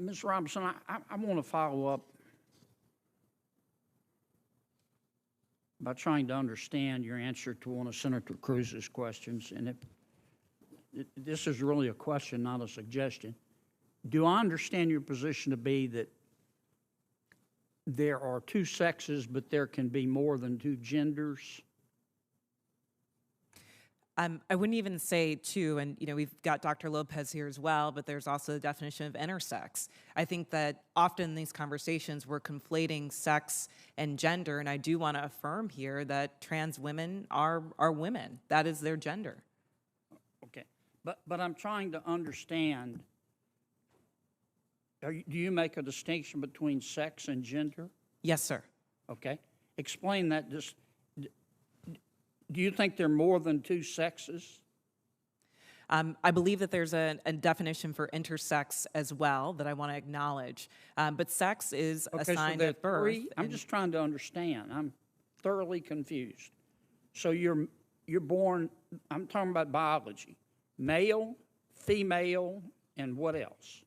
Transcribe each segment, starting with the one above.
Ms. Robinson, I want to follow up by trying to understand your answer to one of Senator Cruz's questions. And this is really a question, not a suggestion. Do I understand your position to be that there are two sexes, but there can be more than two genders? I wouldn't even say two, and we've got Dr. Lopez here as well, but there's also the definition of intersex. I think that often in these conversations we're conflating sex and gender, and I do want to affirm here that trans women are women. That is their gender. Okay, but I'm trying to understand. Do you make a distinction between sex and gender? Yes, sir. Okay, explain that. Do you think there are more than two sexes? I believe that there's a definition for intersex as well that I want to acknowledge. But sex is assigned at birth. I'm just trying to understand. I'm thoroughly confused. So you're born, I'm talking about biology, male, female, and what else?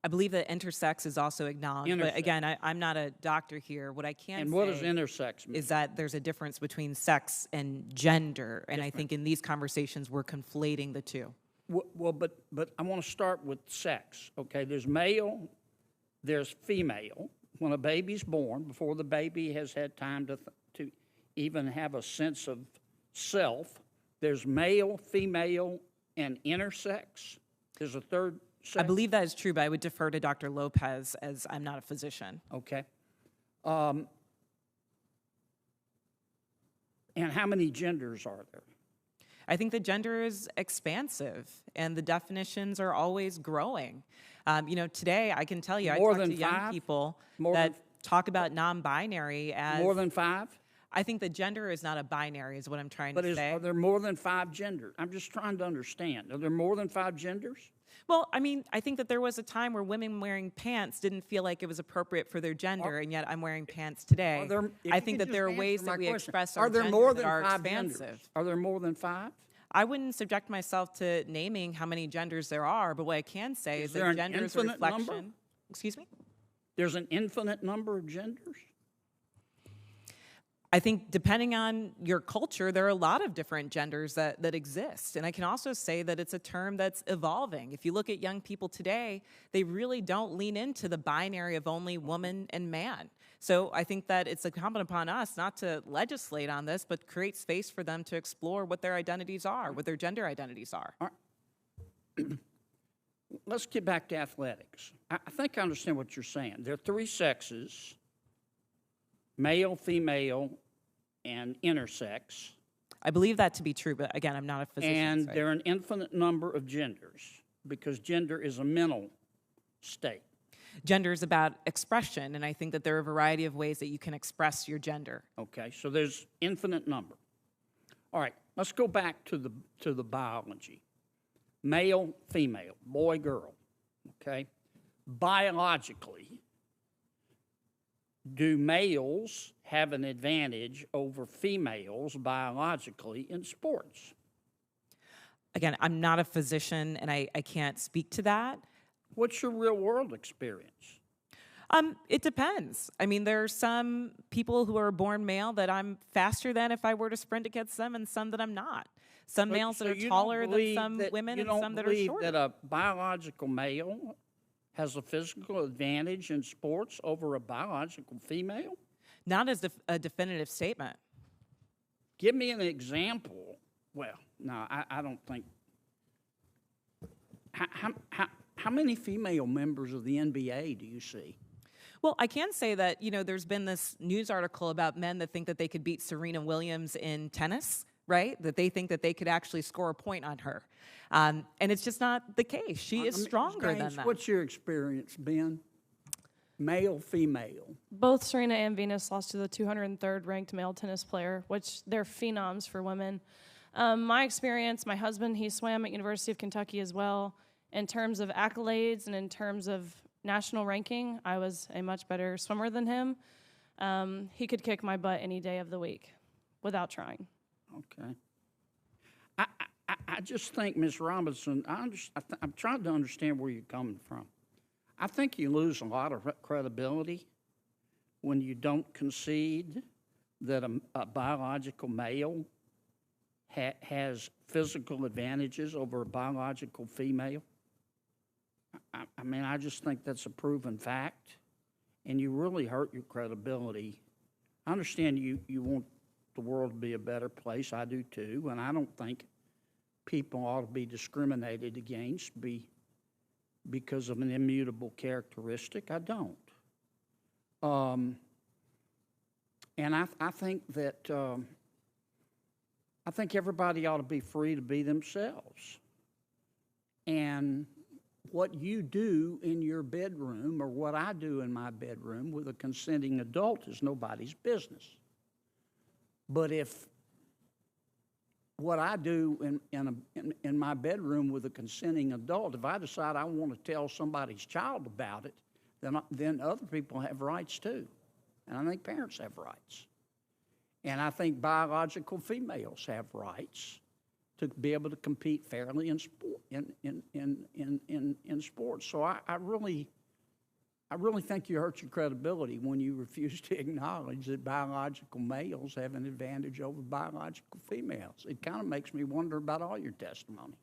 I believe that intersex is also acknowledged, but again, I'm not a doctor here. What I can say and what does intersex mean? Is that there's a difference between sex and gender, and I think in these conversations we're conflating the two. Well, but I want to start with sex. Okay, there's male, there's female. When a baby's born, before the baby has had time to even have a sense of self, there's male, female, and intersex. There's a third. I believe that is true, but I would defer to Dr. Lopez as I'm not a physician. Okay. And how many genders are there? I think the gender is expansive, and the definitions are always growing. Today I can tell you, I talk to young people that talk about non-binary as... More than five? I think the gender is not a binary, is what I'm trying to say. Are there more than five genders? I'm just trying to understand. Are there more than five genders? Well, I think that there was a time where women wearing pants didn't feel like it was appropriate for their gender, and yet I'm wearing pants today. I think that there are ways that we express our gender that are expansive. Are there more than five? I wouldn't subject myself to naming how many genders there are, but what I can say is that gender is a reflection. Number? Excuse me? There's an infinite number of genders? I think depending on your culture, there are a lot of different genders that exist. And I can also say that it's a term that's evolving. If you look at young people today, they really don't lean into the binary of only woman and man. So I think that it's incumbent upon us not to legislate on this, but create space for them to explore what their identities are, what their gender identities are. All right. Let's get back to athletics. I think I understand what you're saying. There are three sexes, male, female, and intersex. I believe that to be true, but again, I'm not a physician. And there are an infinite number of genders because gender is a mental state. Gender is about expression, and I think that there are a variety of ways that you can express your gender. Okay, so there's infinite number. All right, let's go back to the biology. Male, female, boy, girl, okay? Biologically, do males have an advantage over females biologically in sports? Again, I'm not a physician, and I can't speak to that. What's your real-world experience? It depends. I mean, there are some people who are born male that I'm faster than if I were to sprint against them, and some that I'm not. Some males that are taller than some women, and some that are shorter. You don't believe that a biological male has a physical advantage in sports over a biological female? Not as a definitive statement. Give me an example. Well, no, I don't think. How many female members of the NBA do you see? Well, I can say that, there's been this news article about men that think that they could beat Serena Williams in tennis, right? That they think that they could actually score a point on her. And it's just not the case. She is stronger than that. What's your experience, Ben? Male, female? Both Serena and Venus lost to the 203rd ranked male tennis player, which they're phenoms for women. My experience, my husband, he swam at University of Kentucky as well. In terms of accolades and in terms of national ranking, I was a much better swimmer than him. He could kick my butt any day of the week without trying. Okay. I just think, Ms. Robinson, I'm trying to understand where you're coming from. I think you lose a lot of credibility when you don't concede that a biological male has physical advantages over a biological female. I mean, I just think that's a proven fact, and you really hurt your credibility. I understand you want the world to be a better place. I do too, and I don't think people ought to be discriminated against because of an immutable characteristic. I don't. And I think that I think everybody ought to be free to be themselves. And what you do in your bedroom or what I do in my bedroom with a consenting adult is nobody's business. But if what I do in my bedroom with a consenting adult, if I decide I want to tell somebody's child about it, then other people have rights too. And I think parents have rights. And I think biological females have rights to be able to compete fairly in sport, in sports. So I really think you hurt your credibility when you refuse to acknowledge that biological males have an advantage over biological females. It kind of makes me wonder about all your testimony.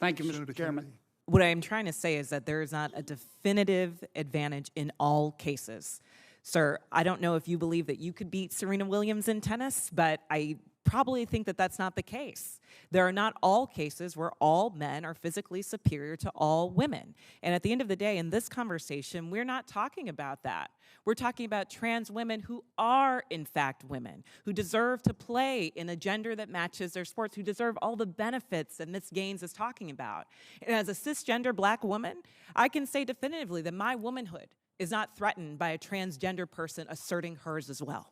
Thank you, Mr. Chairman. What I'm trying to say is that there is not a definitive advantage in all cases. Sir, I don't know if you believe that you could beat Serena Williams in tennis, but I probably think that that's not the case. There are not all cases where all men are physically superior to all women. And at the end of the day, in this conversation, we're not talking about that. We're talking about trans women who are, in fact, women, who deserve to play in a gender that matches their sports, who deserve all the benefits that Ms. Gaines is talking about. And as a cisgender black woman, I can say definitively that my womanhood is not threatened by a transgender person asserting hers as well.